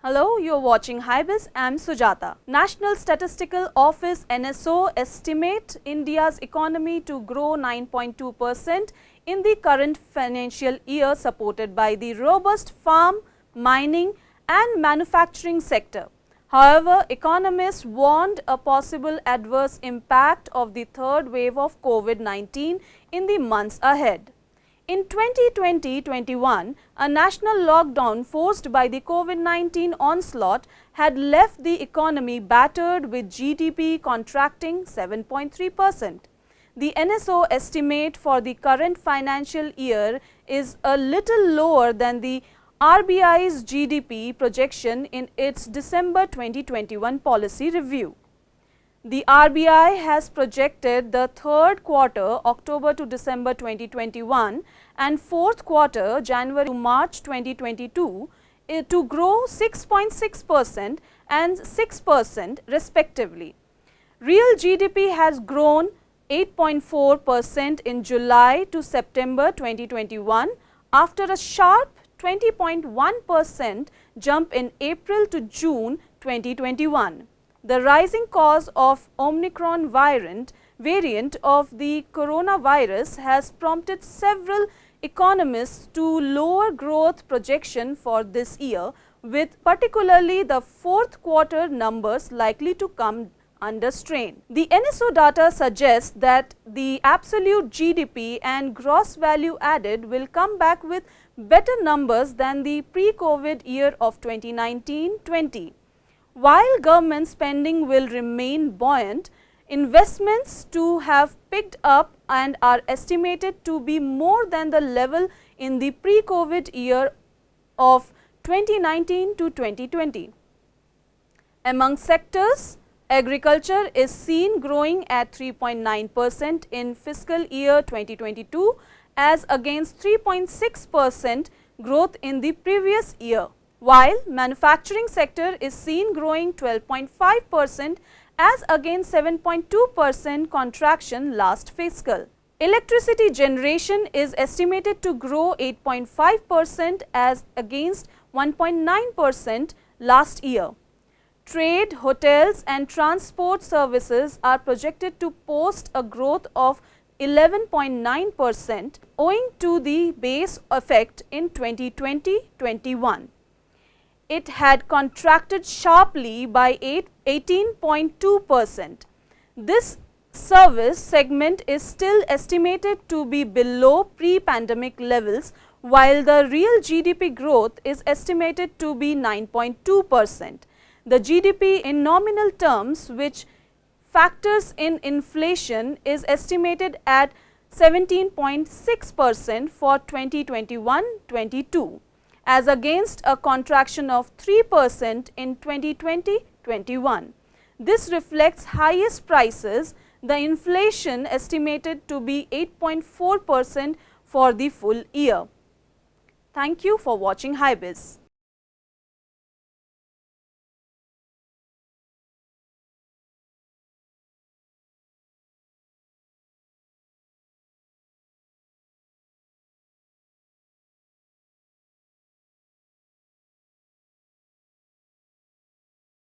Hello, you're watching HiBiz. I'm Sujata. National Statistical Office NSO estimate India's economy to grow 9.2% in the current financial year, supported by the robust farm, mining and manufacturing sector. However, economists warned a possible adverse impact of the third wave of COVID-19 in the months ahead. In 2020-21, a national lockdown forced by the COVID-19 onslaught had left the economy battered, with GDP contracting 7.3%. The NSO estimate for the current financial year is a little lower than the RBI's GDP projection in its December 2021 policy review. The RBI has projected the third quarter, October to December 2021, and fourth quarter, January to March 2022, to grow 6.6% and 6% respectively. Real GDP has grown 8.4% in July to September 2021 after a sharp 20.1% jump in April to June 2021. The rising cause of Omicron variant of the coronavirus has prompted several economists to lower growth projection for this year, with particularly the fourth quarter numbers likely to come under strain. The NSO data suggests that the absolute GDP and gross value added will come back with better numbers than the pre-COVID year of 2019-20. While government spending will remain buoyant, investments too have picked up and are estimated to be more than the level in the pre-COVID year of 2019 to 2020. Among sectors, agriculture is seen growing at 3.9% in fiscal year 2022 as against 3.6% growth in the previous year, while manufacturing sector is seen growing 12.5% as against 7.2% contraction last fiscal. Electricity generation is estimated to grow 8.5% as against 1.9% last year. Trade, hotels and transport services are projected to post a growth of 11.9% owing to the base effect in 2020-21. It had contracted sharply by 18.2%. This service segment is still estimated to be below pre-pandemic levels, while the real GDP growth is estimated to be 9.2%. The GDP in nominal terms, which factors in inflation, is estimated at 17.6% for 2021-22. as against a contraction of 3% in 2020-21. This reflects highest prices, the inflation estimated to be 8.4% for the full year. Thank you for watching HiBiz.